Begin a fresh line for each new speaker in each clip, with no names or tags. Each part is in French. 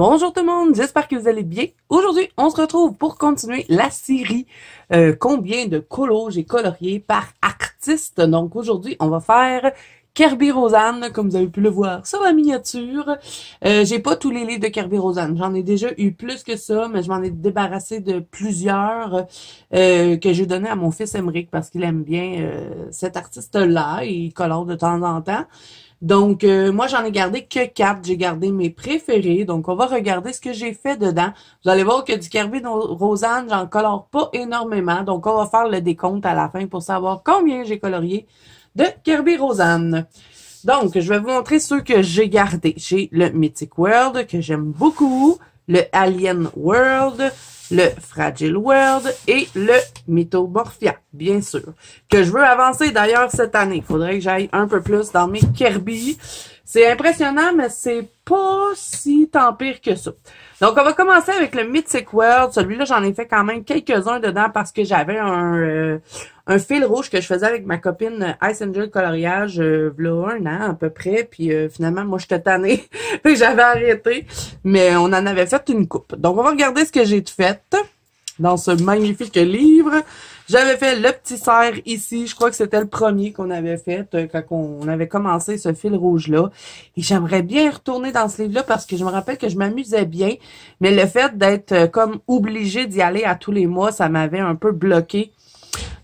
Bonjour tout le monde, j'espère que vous allez bien. Aujourd'hui, on se retrouve pour continuer la série Combien de colos j'ai colorié par artiste. Donc aujourd'hui, on va faire Kerby Rosanne, comme vous avez pu le voir sur la miniature. J'ai pas tous les livres de Kerby Rosanne, j'en ai déjà eu plus que ça, mais je m'en ai débarrassé de plusieurs que j'ai donné à mon fils Emeric parce qu'il aime bien cet artiste-là, il colore de temps en temps. Donc, moi, j'en ai gardé que 4. J'ai gardé mes préférés. Donc, on va regarder ce que j'ai fait dedans. Vous allez voir que du Kerby Rosanne, j'en colore pas énormément. Donc, on va faire le décompte à la fin pour savoir combien j'ai colorié de Kerby Rosanne. Donc, je vais vous montrer ceux que j'ai gardés. J'ai le Mythic World, que j'aime beaucoup, le Alien World, le Fragile World et le Mythomorphia, bien sûr, que je veux avancer d'ailleurs cette année. Il faudrait que j'aille un peu plus dans mes Kerby. C'est impressionnant, mais c'est pas si tant pire que ça. Donc, on va commencer avec le Mythic World. Celui-là, j'en ai fait quand même quelques-uns dedans parce que j'avais un fil rouge que je faisais avec ma copine Ice Angel Coloriage v'là un an à peu près. Puis finalement, moi, j'étais tannée. Fait que j'avais arrêté. Mais on en avait fait une coupe. Donc, on va regarder ce que j'ai fait dans ce magnifique livre. J'avais fait le petit cerf ici. Je crois que c'était le premier qu'on avait fait quand on avait commencé ce fil rouge-là. Et j'aimerais bien retourner dans ce livre-là parce que je me rappelle que je m'amusais bien. Mais le fait d'être comme obligée d'y aller à tous les mois, ça m'avait un peu bloqué.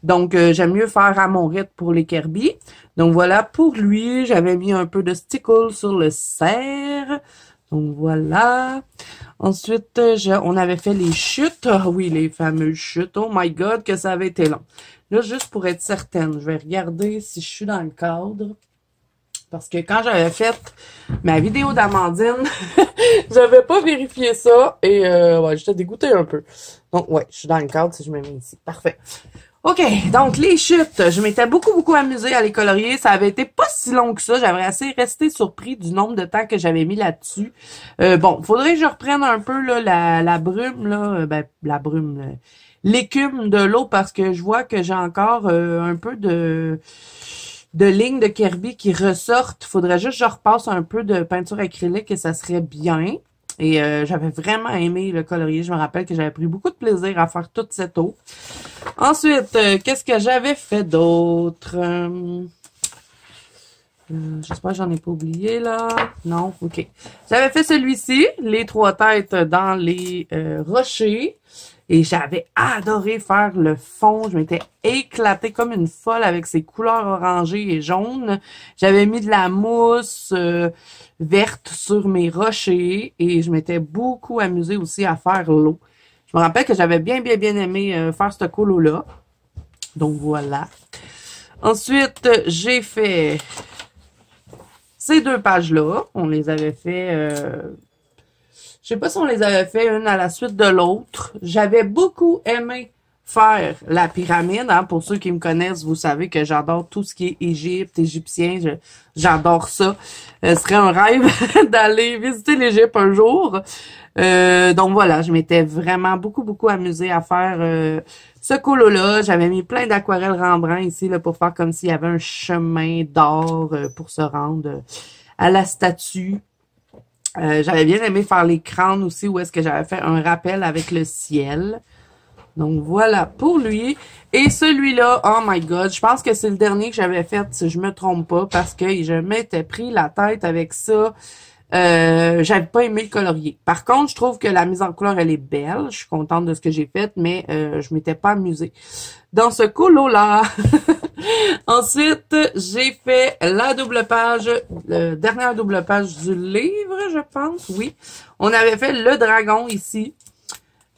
Donc, j'aime mieux faire à mon rythme pour les Kerby. Donc, voilà, pour lui, j'avais mis un peu de stickle sur le cerf. Donc, voilà. Ensuite, on avait fait les chutes. Ah oui, les fameuses chutes. Oh my God, que ça avait été long. Là, juste pour être certaine, je vais regarder si je suis dans le cadre. Parce que quand j'avais fait ma vidéo d'Amandine, j'avais pas vérifié ça. Et ouais, j'étais dégoûtée un peu. Donc, ouais, je suis dans le cadre si je me mets ici. Parfait. OK, donc les chutes, je m'étais beaucoup amusée à les colorier. Ça avait été pas si long que ça. J'avais assez resté surpris du nombre de temps que j'avais mis là-dessus. Bon, faudrait que je reprenne un peu là, la brume, là, la brume, l'écume de l'eau parce que je vois que j'ai encore un peu de lignes de Kerby qui ressortent. Faudrait juste que je repasse un peu de peinture acrylique et ça serait bien. Et j'avais vraiment aimé le colorier. Je me rappelle que j'avais pris beaucoup de plaisir à faire toute cette eau. Ensuite, qu'est-ce que j'avais fait d'autre? J'espère que j'en ai pas oublié, là. Non? OK. J'avais fait celui-ci, les 3 têtes dans les rochers. Et j'avais adoré faire le fond. Je m'étais éclatée comme une folle avec ces couleurs orangées et jaunes. J'avais mis de la mousse verte sur mes rochers. Et je m'étais beaucoup amusée aussi à faire l'eau. Je me rappelle que j'avais bien aimé faire ce colo-là. Donc voilà. Ensuite, j'ai fait ces 2 pages-là. On les avait fait... je sais pas si on les avait fait une à la suite de l'autre. J'avais beaucoup aimé faire la pyramide. Hein. Pour ceux qui me connaissent, vous savez que j'adore tout ce qui est Égypte, égyptien. J'adore ça. Ce serait un rêve d'aller visiter l'Égypte un jour. Donc voilà, je m'étais vraiment beaucoup amusée à faire ce colo-là. J'avais mis plein d'aquarelles Rembrandt ici là, pour faire comme s'il y avait un chemin d'or pour se rendre à la statue. J'avais bien aimé faire les crânes aussi, où est-ce que j'avais fait un rappel avec le ciel. Donc, voilà pour lui. Et celui-là, oh my God, je pense que c'est le dernier que j'avais fait, si je me trompe pas, parce que je m'étais pris la tête avec ça. J'avais pas aimé le colorier. Par contre, je trouve que la mise en couleur, elle est belle. Je suis contente de ce que j'ai fait, mais je m'étais pas amusée dans ce colo-là. Ensuite, j'ai fait la double page, la dernière double page du livre, je pense, oui. On avait fait le dragon ici.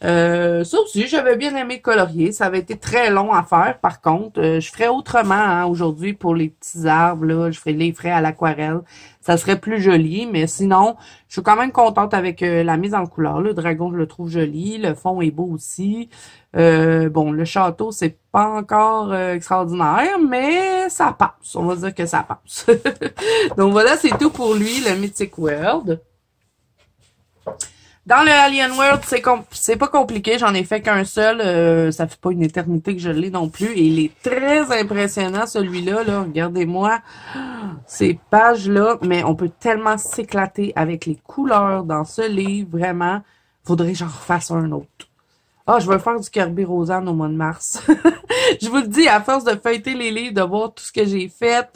Ça aussi, j'avais bien aimé colorier. Ça avait été très long à faire, par contre. Je ferais autrement hein, aujourd'hui pour les petits arbres. Là, je les ferais à l'aquarelle. Ça serait plus joli, mais sinon, je suis quand même contente avec la mise en couleur. Le dragon, je le trouve joli. Le fond est beau aussi. Bon, le château, c'est pas encore extraordinaire, mais ça passe. On va dire que ça passe. Donc voilà, c'est tout pour lui, le Mythic World. Dans le Alien World, c'est pas compliqué. J'en ai fait qu'un seul. Ça fait pas une éternité que je l'ai non plus. Et il est très impressionnant, celui-là. Là. Regardez-moi ces pages-là. Mais on peut tellement s'éclater avec les couleurs dans ce livre. Vraiment, faudrait que j'en refasse un autre. Ah, je vais faire du Kirby Rosanne au mois de mars. Je vous le dis, à force de feuilleter les livres, de voir tout ce que j'ai fait,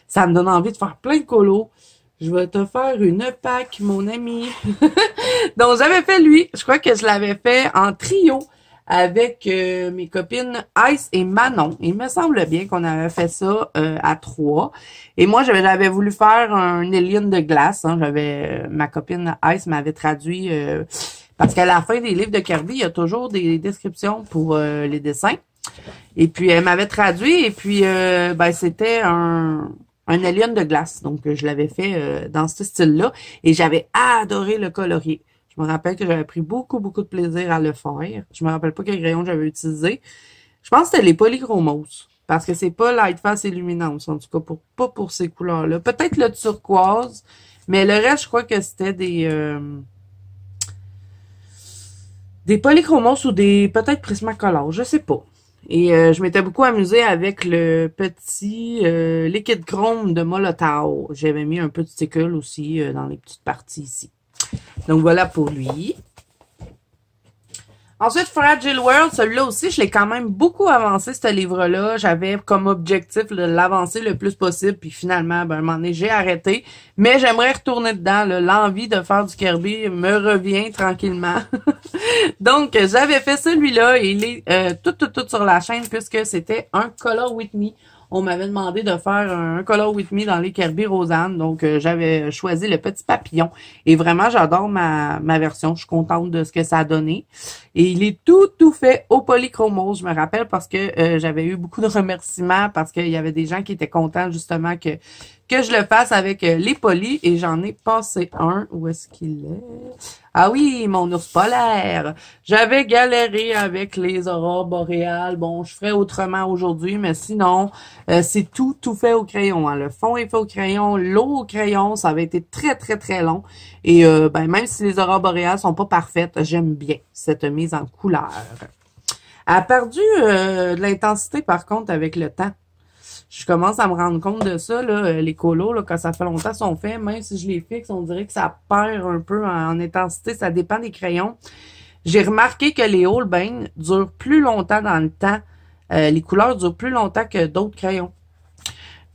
ça me donne envie de faire plein de colos. Je vais te faire une pack, mon ami. Donc, j'avais fait lui. Je crois que je l'avais fait en trio avec mes copines Ice et Manon. Il me semble bien qu'on avait fait ça à 3. Et moi, j'avais voulu faire un alien de glace. Hein. Ma copine Ice m'avait traduit... parce qu'à la fin des livres de Kirby, il y a toujours des descriptions pour les dessins. Et puis, elle m'avait traduit. Et puis, c'était un alien de glace. Donc, je l'avais fait dans ce style-là. Et j'avais adoré le colorier. Je me rappelle que j'avais pris beaucoup, beaucoup de plaisir à le faire. Je me rappelle pas quel crayon j'avais utilisé. Je pense que c'était les polychromos. Parce que c'est pas Lightfast et Luminance. En tout cas, pas pour ces couleurs-là. Peut-être le turquoise. Mais le reste, je crois que c'était des polychromos ou peut-être Prismacolor. Je sais pas. Et je m'étais beaucoup amusée avec le petit liquide chrome de Molotov. J'avais mis un peu de stickle aussi dans les petites parties ici. Donc voilà pour lui. Ensuite, Fragile World, celui-là aussi, je l'ai quand même beaucoup avancé, ce livre-là. J'avais comme objectif de l'avancer le plus possible, puis finalement, à un moment donné, j'ai arrêté. Mais j'aimerais retourner dedans. L'envie de faire du Kirby me revient tranquillement. Donc, j'avais fait celui-là, et il est tout sur la chaîne, puisque c'était un Color With Me. On m'avait demandé de faire un Color With Me dans les Kirby Rosanne. Donc, j'avais choisi le petit papillon. Et vraiment, j'adore ma version. Je suis contente de ce que ça a donné. Et il est tout fait au polychromos. Je me rappelle parce que j'avais eu beaucoup de remerciements parce qu'il y avait des gens qui étaient contents justement que je le fasse avec les polis. Et j'en ai passé un. Où est-ce qu'il est? Ah oui, mon ours polaire. J'avais galéré avec les aurores boréales. Bon, je ferais autrement aujourd'hui, mais sinon, c'est tout fait au crayon. Hein. Le fond est fait au crayon, l'eau au crayon. Ça avait été très long. Et même si les aurores boréales sont pas parfaites, j'aime bien cette mise en couleur. Elle a perdu de l'intensité, par contre, avec le temps. Je commence à me rendre compte de ça, là, les colos, là, quand ça fait longtemps qu'ils sont faits, même si je les fixe, on dirait que ça perd un peu en intensité, ça dépend des crayons. J'ai remarqué que les Holbein durent plus longtemps dans le temps, les couleurs durent plus longtemps que d'autres crayons.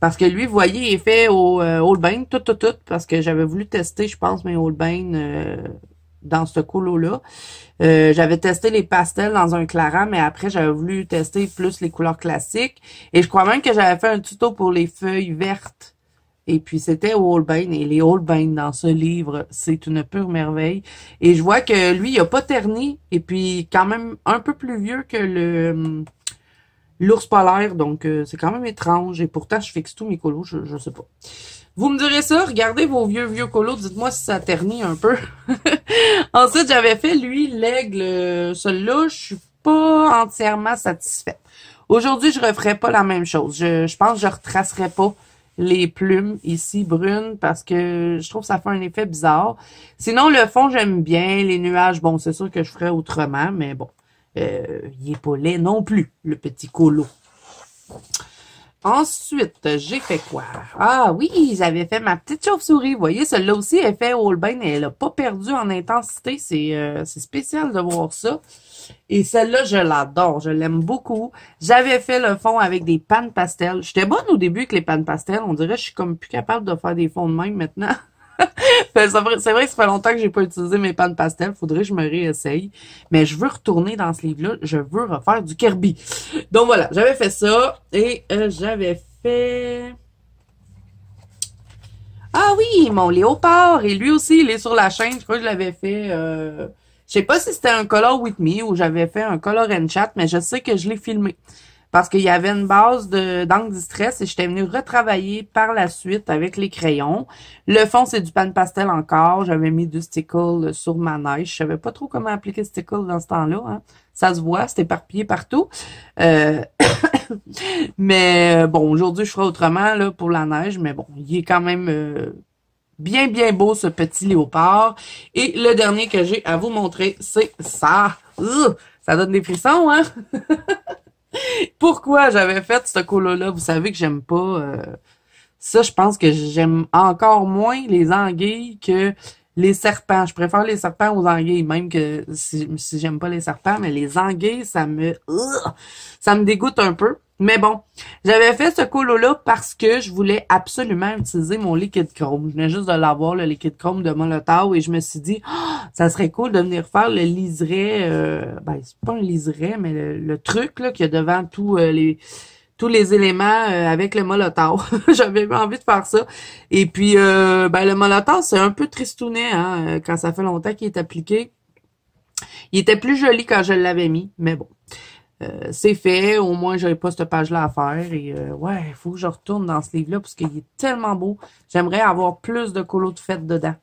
Parce que lui, vous voyez, il est fait au Holbein, tout, parce que j'avais voulu tester, je pense, mes Holbein dans ce colo-là. J'avais testé les pastels dans un claret, mais après, j'avais voulu tester plus les couleurs classiques. Et je crois même que j'avais fait un tuto pour les feuilles vertes. Et puis, c'était au Holbein. Et les Holbein dans ce livre, c'est une pure merveille. Et je vois que lui, il a pas terni. Et puis, quand même un peu plus vieux que l'ours polaire. Donc, c'est quand même étrange. Et pourtant, je fixe tous mes colos. Je sais pas. Vous me direz ça, regardez vos vieux colos, dites-moi si ça ternit un peu. Ensuite, j'avais fait, lui, l'aigle. Celui-là, je suis pas entièrement satisfaite. Aujourd'hui, je referai pas la même chose. Je pense que je retracerai pas les plumes ici brunes parce que je trouve que ça fait un effet bizarre. Sinon, le fond, j'aime bien. Les nuages, bon, c'est sûr que je ferais autrement, mais bon, il est pas laid non plus, le petit colo. Ensuite, j'ai fait quoi? Ah oui, j'avais fait ma petite chauve-souris. Vous voyez, celle-là aussi, elle fait Holbein et elle a pas perdu en intensité. C'est spécial de voir ça. Et celle-là, je l'adore. Je l'aime beaucoup. J'avais fait le fond avec des pannes pastel. J'étais bonne au début avec les pannes pastel. On dirait que je suis comme plus capable de faire des fonds de même maintenant. C'est vrai que ça fait longtemps que j'ai pas utilisé mes pannes pastel. Faudrait que je me réessaye. Mais je veux retourner dans ce livre-là. Je veux refaire du Kirby. Donc voilà, j'avais fait ça. Et j'avais fait... Ah oui, mon léopard. Et lui aussi, il est sur la chaîne. Je crois que je l'avais fait... Je sais pas si c'était un Color With Me ou j'avais fait un Color and Chat, mais je sais que je l'ai filmé. Parce qu'il y avait une base d'encre distress et j'étais venue retravailler par la suite avec les crayons. Le fond, c'est du pan pastel encore. J'avais mis du stickle sur ma neige. Je savais pas trop comment appliquer stickle dans ce temps-là. Hein. Ça se voit, c'est éparpillé partout. Mais bon, aujourd'hui, je ferai autrement là pour la neige. Mais bon, il est quand même Bien, bien beau, ce petit léopard. Et le dernier que j'ai à vous montrer, c'est ça. Ça donne des frissons, hein? Pourquoi j'avais fait ce colo-là? Vous savez que j'aime pas... ça, je pense que j'aime encore moins les anguilles que les serpents. Je préfère les serpents aux anguilles, même que si j'aime pas les serpents, mais les anguilles, ça me dégoûte un peu. Mais bon, j'avais fait ce colo-là parce que je voulais absolument utiliser mon liquide chrome. Je venais juste de l'avoir, le liquide chrome de Molotov, et je me suis dit, ça serait cool de venir faire le liseré, c'est pas un liseré, mais le truc là qu'il y a devant tous les éléments avec le Molotov. J'avais envie de faire ça. Et puis, le Molotov, c'est un peu tristounet, hein, quand ça fait longtemps qu'il est appliqué. Il était plus joli quand je l'avais mis, mais bon. C'est fait, au moins j'avais pas cette page-là à faire. Et ouais, il faut que je retourne dans ce livre-là parce qu'il est tellement beau. J'aimerais avoir plus de colos de fête dedans.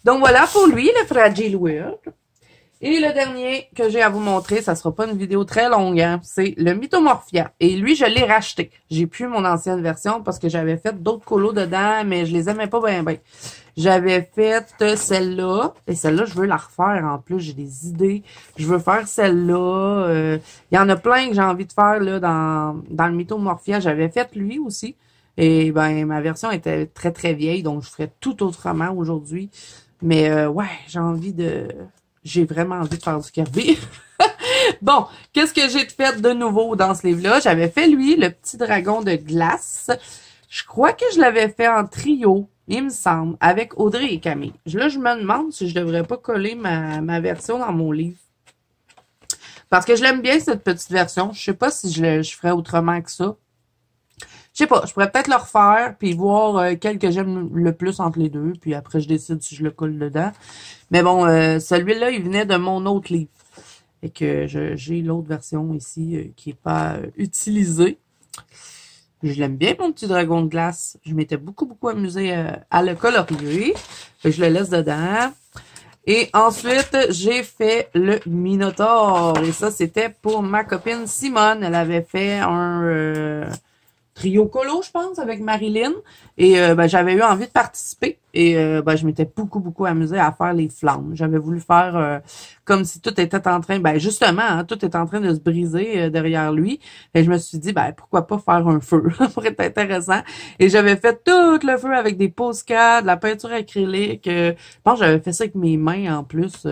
Donc voilà pour lui, le Fragile World. Et le dernier que j'ai à vous montrer, ça sera pas une vidéo très longue, hein, c'est le Mythomorphia. Et lui, je l'ai racheté. J'ai plus mon ancienne version parce que j'avais fait d'autres colos dedans, mais je les aimais pas bien. J'avais fait celle-là, et celle-là, je veux la refaire en plus, j'ai des idées. Je veux faire celle-là. Il y en a plein que j'ai envie de faire là dans le Mythomorphia. J'avais fait lui aussi. Et ma version était très, très vieille, donc je ferais tout autrement aujourd'hui. Mais ouais, j'ai vraiment envie de faire du Kirby. Bon, qu'est-ce que j'ai fait de nouveau dans ce livre-là? J'avais fait, lui, le petit dragon de glace. Je crois que je l'avais fait en trio, il me semble, avec Audrey et Camille. Là, je me demande si je devrais pas coller ma version dans mon livre. Parce que je l'aime bien, cette petite version. Je sais pas si je ferais autrement que ça. Je sais pas, je pourrais peut-être le refaire, puis voir quel que j'aime le plus entre les deux, puis après je décide si je le colle dedans. Mais bon, celui-là, il venait de mon autre livre. Et que j'ai l'autre version ici qui est pas utilisée. Je l'aime bien, mon petit dragon de glace. Je m'étais beaucoup, beaucoup amusée à le colorier. Je le laisse dedans. Et ensuite, j'ai fait le Minotaure. Et ça, c'était pour ma copine Simone. Elle avait fait un... trio colo, je pense, avec Marilyn. Et j'avais eu envie de participer. Et je m'étais beaucoup, beaucoup amusée à faire les flammes. J'avais voulu faire comme si tout était en train, justement, hein, tout est en train de se briser derrière lui. Et je me suis dit, pourquoi pas faire un feu? Ça pourrait être intéressant. Et j'avais fait tout le feu avec des Posca, de la peinture acrylique. Je pense que j'avais fait ça avec mes mains en plus.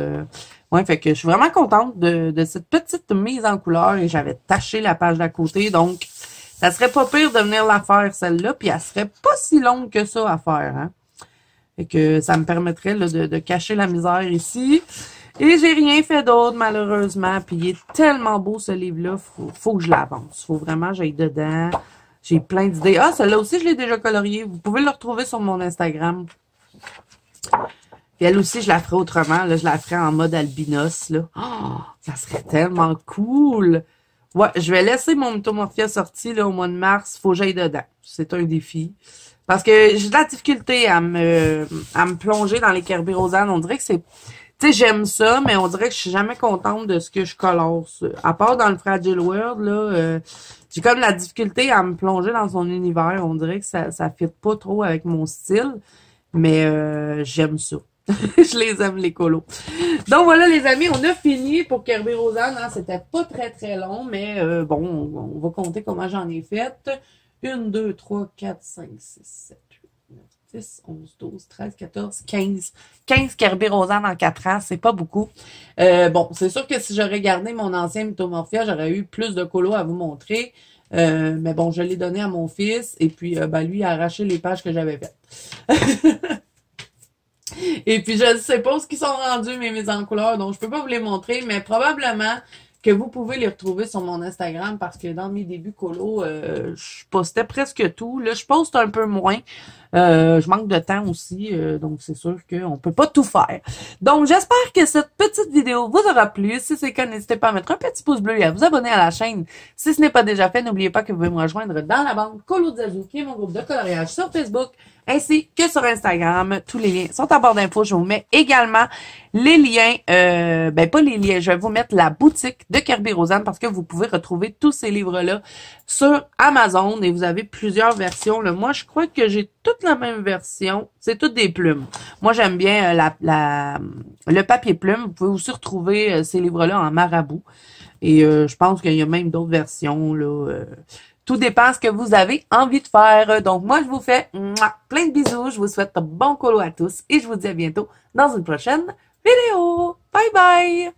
Ouais, fait que je suis vraiment contente de cette petite mise en couleur. Et j'avais taché la page d'à côté, donc... ça serait pas pire de venir la faire, celle-là, puis elle serait pas si longue que ça à faire, hein. Fait que ça me permettrait là, de cacher la misère ici. Et j'ai rien fait d'autre, malheureusement. Puis il est tellement beau, ce livre-là. Faut que je l'avance. Faut vraiment que j'aille dedans. J'ai plein d'idées. Ah, celle-là aussi, je l'ai déjà coloriée. Vous pouvez le retrouver sur mon Instagram. Puis elle aussi, je la ferai autrement. Là, je la ferai en mode albinos, là. Oh, ça serait tellement cool! Ouais, je vais laisser mon Mythomorphia sorti là, au mois de mars. Faut que j'aille dedans. C'est un défi. Parce que j'ai de la difficulté à me plonger dans les Kerberosanes. On dirait que c'est... tu sais, j'aime ça, mais on dirait que je suis jamais contente de ce que je colore. À part dans le Fragile World, là, j'ai comme la difficulté à me plonger dans son univers. On dirait que ça fit pas trop avec mon style. Mais j'aime ça. Je les aime, les colos. Donc voilà, les amis, on a fini pour Kerberosanes. Hein. C'était pas très, très long, mais bon, on va compter comment j'en ai fait. 1, 2, 3, 4, 5, 6, 7, 8, 9, 10, 11, 12, 13, 14, 15. 15 Kerberosanes en 4 ans, c'est pas beaucoup. Bon, c'est sûr que si j'aurais gardé mon ancien Mythomorphia, j'aurais eu plus de colos à vous montrer. Mais bon, je l'ai donné à mon fils et puis lui a arraché les pages que j'avais faites. Et puis, je ne sais pas où ils sont rendus, mes mises en couleur, donc je peux pas vous les montrer, mais probablement que vous pouvez les retrouver sur mon Instagram parce que dans mes débuts colo, je postais presque tout. Là, je poste un peu moins. Je manque de temps aussi, donc c'est sûr qu'on peut pas tout faire. Donc, j'espère que cette petite vidéo vous aura plu. Si c'est le cas, n'hésitez pas à mettre un petit pouce bleu et à vous abonner à la chaîne. Si ce n'est pas déjà fait, n'oubliez pas que vous pouvez me rejoindre dans la bande Colo Zazou, qui est mon groupe de coloriage sur Facebook, ainsi que sur Instagram. Tous les liens sont en barre d'infos. Je vous mets également les liens, ben pas les liens, je vais vous mettre la boutique de Kerby Rosanne parce que vous pouvez retrouver tous ces livres-là sur Amazon et vous avez plusieurs versions. Là. Moi, je crois que j'ai toute la même version. C'est toutes des plumes. Moi, j'aime bien le papier plume. Vous pouvez aussi retrouver ces livres-là en marabout. Et je pense qu'il y a même d'autres versions, là. Tout dépend ce que vous avez envie de faire. Donc, moi, je vous fais plein de bisous. Je vous souhaite bon colo à tous et je vous dis à bientôt dans une prochaine vidéo. Bye bye!